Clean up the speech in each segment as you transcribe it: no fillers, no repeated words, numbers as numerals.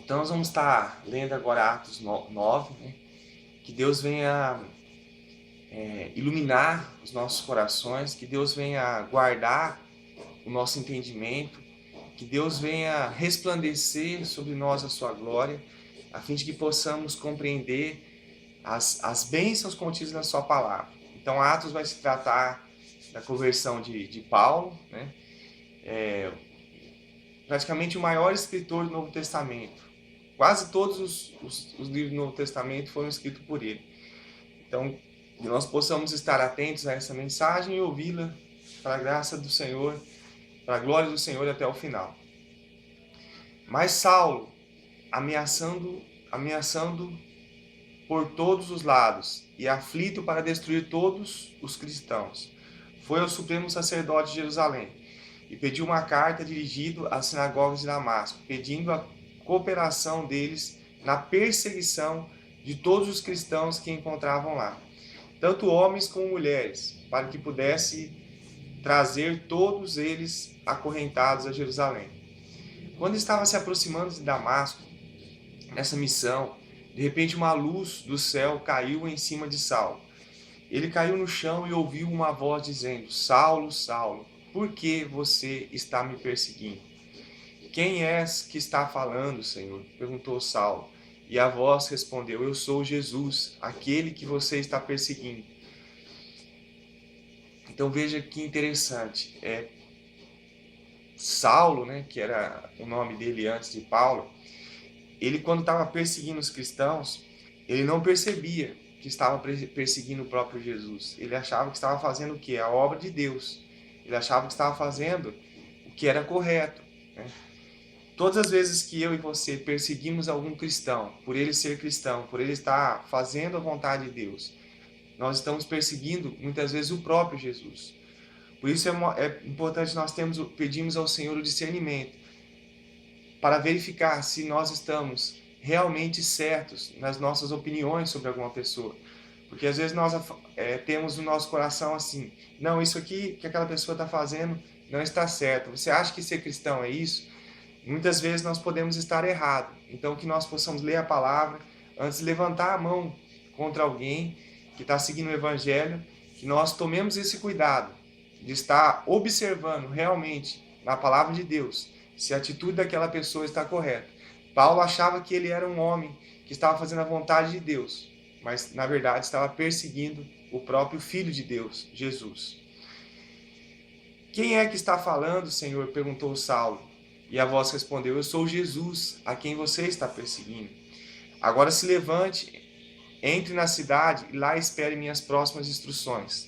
Então nós vamos estar lendo agora Atos 9, né? Que Deus venha iluminar os nossos corações, que Deus venha guardar o nosso entendimento, que Deus venha resplandecer sobre nós a sua glória, a fim de que possamos compreender as bênçãos contidas na sua palavra. Então Atos vai se tratar da conversão de Paulo, né? Praticamente o maior escritor do Novo Testamento. Quase todos os livros do Novo Testamento foram escritos por ele. Então, que nós possamos estar atentos a essa mensagem e ouvi-la para a graça do Senhor, para a glória do Senhor até o final. Mas Saulo, ameaçando por todos os lados e aflito para destruir todos os cristãos, foi ao supremo sacerdote de Jerusalém e pediu uma carta dirigida às sinagogas de Damasco, pedindo a cooperação deles na perseguição de todos os cristãos que encontravam lá, tanto homens como mulheres, para que pudesse trazer todos eles acorrentados a Jerusalém. Quando estava se aproximando de Damasco, nessa missão, de repente uma luz do céu caiu em cima de Saulo. Ele caiu no chão e ouviu uma voz dizendo: Saulo, Saulo, por que você está me perseguindo? Quem és que está falando, Senhor? Perguntou Saulo. E a voz respondeu: Eu sou Jesus, aquele que você está perseguindo. Então veja que interessante. Saulo, né, que era o nome dele antes de Paulo, ele quando estava perseguindo os cristãos, ele não percebia que estava perseguindo o próprio Jesus. Ele achava que estava fazendo o quê? A obra de Deus. Ele achava que estava fazendo o que era correto, né? Todas as vezes que eu e você perseguimos algum cristão, por ele ser cristão, por ele estar fazendo a vontade de Deus, nós estamos perseguindo muitas vezes o próprio Jesus. Por isso é importante nós pedimos ao Senhor o discernimento para verificar se nós estamos realmente certos nas nossas opiniões sobre alguma pessoa. Porque às vezes nós temos no nosso coração assim: não, isso aqui que aquela pessoa está fazendo não está certo. Você acha que ser cristão é isso? Muitas vezes nós podemos estar errados. Então que nós possamos ler a palavra antes de levantar a mão contra alguém que está seguindo o evangelho, que nós tomemos esse cuidado de estar observando realmente na palavra de Deus se a atitude daquela pessoa está correta. Paulo achava que ele era um homem que estava fazendo a vontade de Deus, mas na verdade estava perseguindo o próprio Filho de Deus, Jesus. Quem é que está falando, Senhor? Perguntou Saulo. E a voz respondeu: Eu sou Jesus, a quem você está perseguindo. Agora se levante, entre na cidade e lá espere minhas próximas instruções.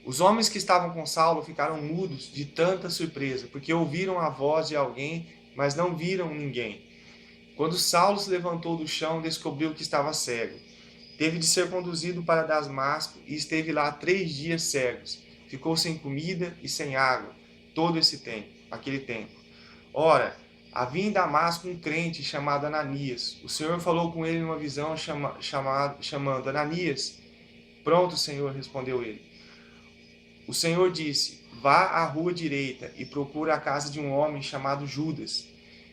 Os homens que estavam com Saulo ficaram mudos de tanta surpresa, porque ouviram a voz de alguém, mas não viram ninguém. Quando Saulo se levantou do chão, descobriu que estava cego. Teve de ser conduzido para Damasco e esteve lá 3 dias cegos. Ficou sem comida e sem água todo aquele tempo. Ora, havia em Damasco um crente chamado Ananias. O Senhor falou com ele numa visão chamando: Ananias. Pronto, Senhor, respondeu ele. O Senhor disse: Vá à rua direita e procure a casa de um homem chamado Judas.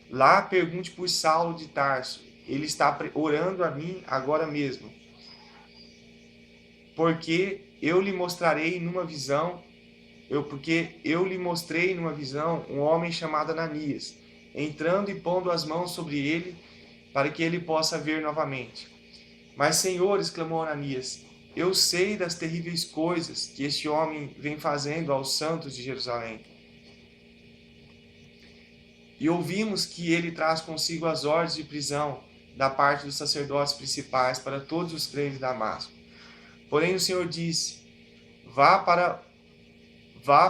Lá pergunte por Saulo de Tarso. Ele está orando a mim agora mesmo. Porque eu lhe mostrei numa visão um homem chamado Ananias, entrando e pondo as mãos sobre ele, para que ele possa ver novamente. Mas, Senhor, exclamou Ananias, eu sei das terríveis coisas que este homem vem fazendo aos santos de Jerusalém. E ouvimos que ele traz consigo as ordens de prisão da parte dos sacerdotes principais para todos os crentes de Damasco. Porém o Senhor disse: Vá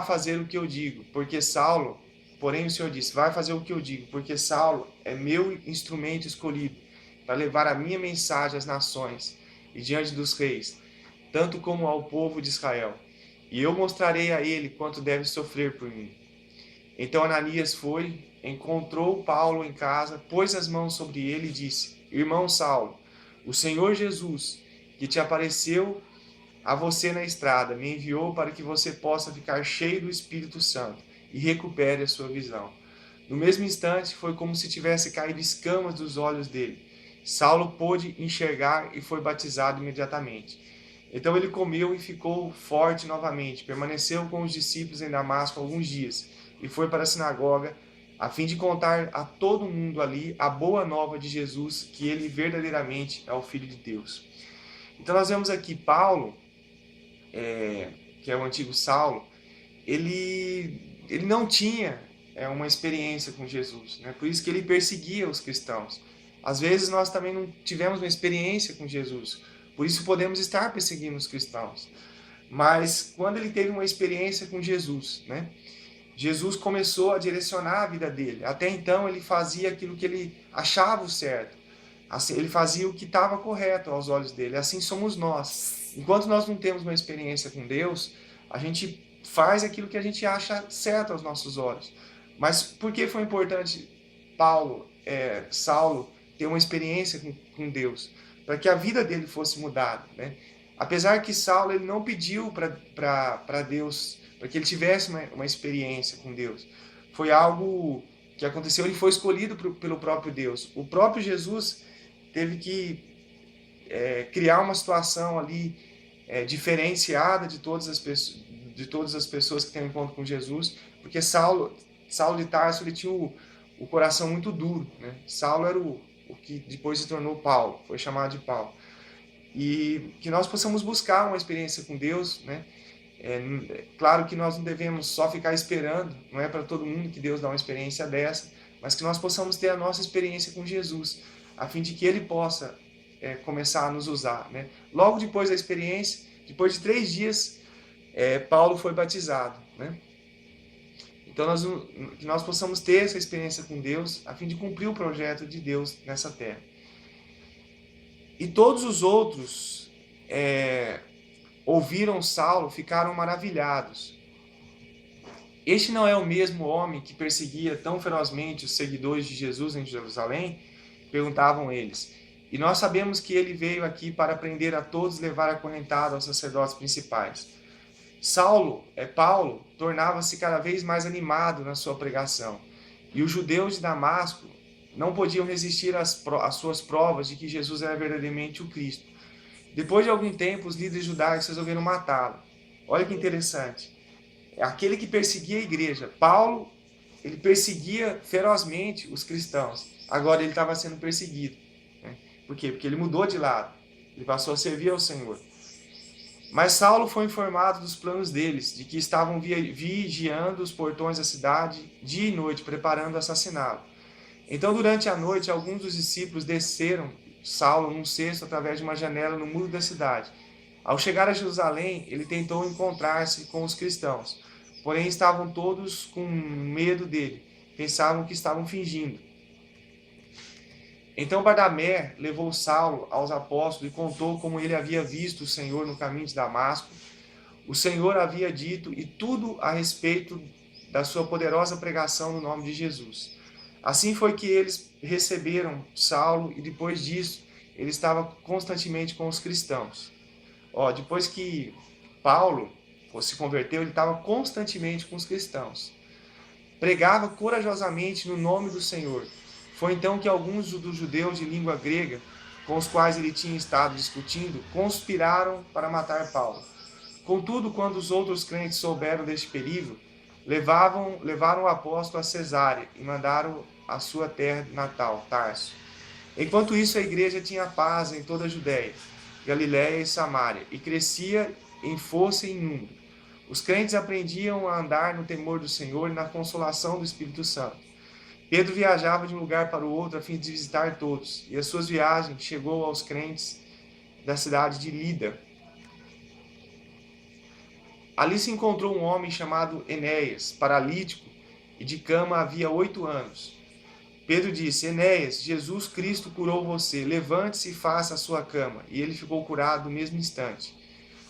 fazer o que eu digo, porque Saulo... Porém o Senhor disse: Vai fazer o que eu digo, porque Saulo é meu instrumento escolhido para levar a minha mensagem às nações e diante dos reis, tanto como ao povo de Israel. E eu mostrarei a ele quanto deve sofrer por mim. Então Ananias foi, encontrou Paulo em casa, pôs as mãos sobre ele e disse: Irmão Saulo, o Senhor Jesus, que te apareceu a você na estrada, me enviou para que você possa ficar cheio do Espírito Santo e recupere a sua visão. No mesmo instante, foi como se tivesse caído escamas dos olhos dele. Saulo pôde enxergar e foi batizado imediatamente. Então ele comeu e ficou forte novamente, permaneceu com os discípulos em Damasco alguns dias, e foi para a sinagoga, a fim de contar a todo mundo ali a boa nova de Jesus, que ele verdadeiramente é o Filho de Deus. Então nós vemos aqui Paulo, que é o antigo Saulo, ele não tinha uma experiência com Jesus, né? Por isso que ele perseguia os cristãos. Às vezes nós também não tivemos uma experiência com Jesus, por isso podemos estar perseguindo os cristãos. Mas quando ele teve uma experiência com Jesus, né? Jesus começou a direcionar a vida dele. Até então ele fazia aquilo que ele achava o certo. Assim, ele fazia o que estava correto aos olhos dele. Assim somos nós. Enquanto nós não temos uma experiência com Deus, a gente faz aquilo que a gente acha certo aos nossos olhos. Mas por que foi importante Saulo ter uma experiência com Deus? Para que a vida dele fosse mudada, né? Apesar que Saulo ele não pediu para Deus, para que ele tivesse uma experiência com Deus. Foi algo que aconteceu, ele foi escolhido pelo próprio Deus. O próprio Jesus teve que criar uma situação ali diferenciada de todas as pessoas que têm um encontro com Jesus, porque Saulo de Tarso ele tinha o coração muito duro, né? Saulo era o que depois se tornou Paulo, foi chamado de Paulo. E que nós possamos buscar uma experiência com Deus, né? Claro que nós não devemos só ficar esperando, não é para todo mundo que Deus dá uma experiência dessa, mas que nós possamos ter a nossa experiência com Jesus, a fim de que Ele possa começar a nos usar, né? Logo depois da experiência, depois de 3 dias, Paulo foi batizado, né? Então que nós possamos ter essa experiência com Deus, a fim de cumprir o projeto de Deus nessa terra. E todos os outros ouviram Saulo, ficaram maravilhados. Este não é o mesmo homem que perseguia tão ferozmente os seguidores de Jesus em Jerusalém? Perguntavam eles. E nós sabemos que ele veio aqui para prender a todos e levar acorrentado aos sacerdotes principais. Paulo, tornava-se cada vez mais animado na sua pregação. E os judeus de Damasco não podiam resistir às suas provas de que Jesus era verdadeiramente o Cristo. Depois de algum tempo, os líderes judaicos resolveram matá-lo. Olha que interessante. Aquele que perseguia a igreja, Paulo, ele perseguia ferozmente os cristãos. Agora ele estava sendo perseguido. Né? Por quê? Porque ele mudou de lado. Ele passou a servir ao Senhor. Mas Saulo foi informado dos planos deles, de que estavam vigiando os portões da cidade dia e noite, preparando assassiná-lo. Então, durante a noite, alguns dos discípulos desceram Saulo num cesto através de uma janela no muro da cidade. Ao chegar a Jerusalém, ele tentou encontrar-se com os cristãos, porém estavam todos com medo dele, pensavam que estavam fingindo. Então Barnabé levou Saulo aos apóstolos e contou como ele havia visto o Senhor no caminho de Damasco. O Senhor havia dito e tudo a respeito da sua poderosa pregação no nome de Jesus. Assim foi que eles receberam Saulo e depois disso ele estava constantemente com os cristãos. Depois que Paulo se converteu, ele estava constantemente com os cristãos. Pregava corajosamente no nome do Senhor. Foi então que alguns dos judeus de língua grega, com os quais ele tinha estado discutindo, conspiraram para matar Paulo. Contudo, quando os outros crentes souberam deste perigo, levaram o apóstolo a Cesárea e mandaram à sua terra natal, Tarso. Enquanto isso, a igreja tinha paz em toda a Judéia, Galiléia e Samária, e crescia em força e em número. Os crentes aprendiam a andar no temor do Senhor e na consolação do Espírito Santo. Pedro viajava de um lugar para o outro a fim de visitar todos, e as suas viagens chegou aos crentes da cidade de Lida. Ali se encontrou um homem chamado Enéas, paralítico, e de cama havia 8 anos. Pedro disse: Enéas, Jesus Cristo curou você, levante-se e faça a sua cama. E ele ficou curado no mesmo instante.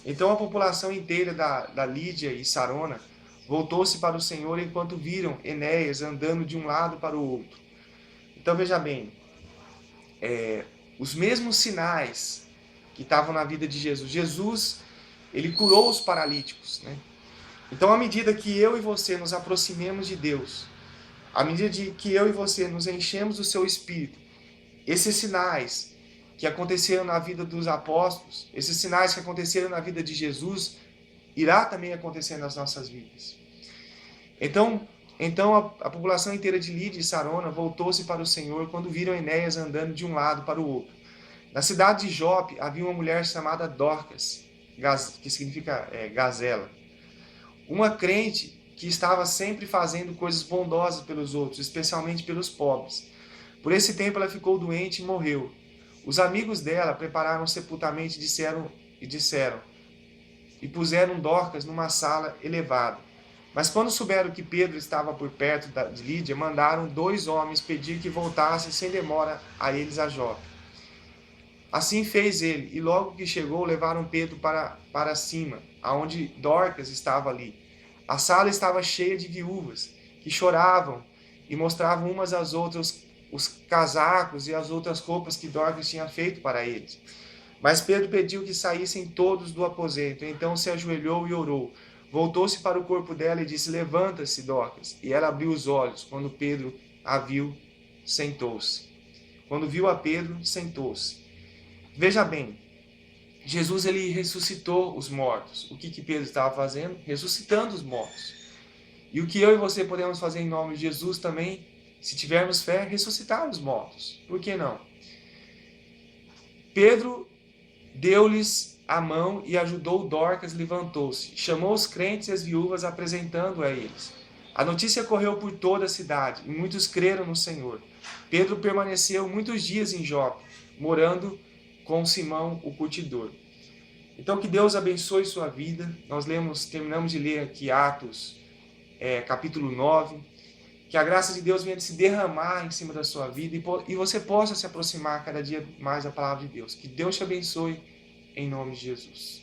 Então a população inteira da Lídia e Sarona voltou-se para o Senhor enquanto viram Enéas andando de um lado para o outro. Então veja bem, os mesmos sinais que estavam na vida de Jesus, ele curou os paralíticos, né? Então à medida que eu e você nos aproximemos de Deus, À medida de que eu e você nos enchemos do seu Espírito, esses sinais que aconteceram na vida dos apóstolos, esses sinais que aconteceram na vida de Jesus, irá também acontecer nas nossas vidas. Então a população inteira de Lídia e Sarona voltou-se para o Senhor quando viram Enéas andando de um lado para o outro. Na cidade de Jope havia uma mulher chamada Dorcas, que significa gazela, uma crente que estava sempre fazendo coisas bondosas pelos outros, especialmente pelos pobres. Por esse tempo ela ficou doente e morreu. Os amigos dela prepararam o sepultamento e puseram Dorcas numa sala elevada. Mas quando souberam que Pedro estava por perto de Lídia, mandaram 2 homens pedir que voltassem sem demora a eles a Jope. Assim fez ele, e logo que chegou, levaram Pedro para cima, aonde Dorcas estava ali. A sala estava cheia de viúvas, que choravam e mostravam umas às outras os casacos e as outras roupas que Dorcas tinha feito para eles. Mas Pedro pediu que saíssem todos do aposento. Então se ajoelhou e orou. Voltou-se para o corpo dela e disse: levanta-se, Dorcas. E ela abriu os olhos. Quando Pedro a viu, sentou-se. Quando viu a Pedro, sentou-se. Veja bem, Jesus ele ressuscitou os mortos. O que Pedro estava fazendo? Ressuscitando os mortos. E o que eu e você podemos fazer em nome de Jesus também, se tivermos fé, ressuscitar os mortos. Por que não? Pedro deu-lhes a mão e ajudou Dorcas, levantou-se. Chamou os crentes e as viúvas, apresentando a eles. A notícia correu por toda a cidade, e muitos creram no Senhor. Pedro permaneceu muitos dias em Jope, morando com Simão, o curtidor. Então, que Deus abençoe sua vida. Nós terminamos de ler aqui Atos, capítulo 9. Que a graça de Deus venha se derramar em cima da sua vida e você possa se aproximar cada dia mais da palavra de Deus. Que Deus te abençoe em nome de Jesus.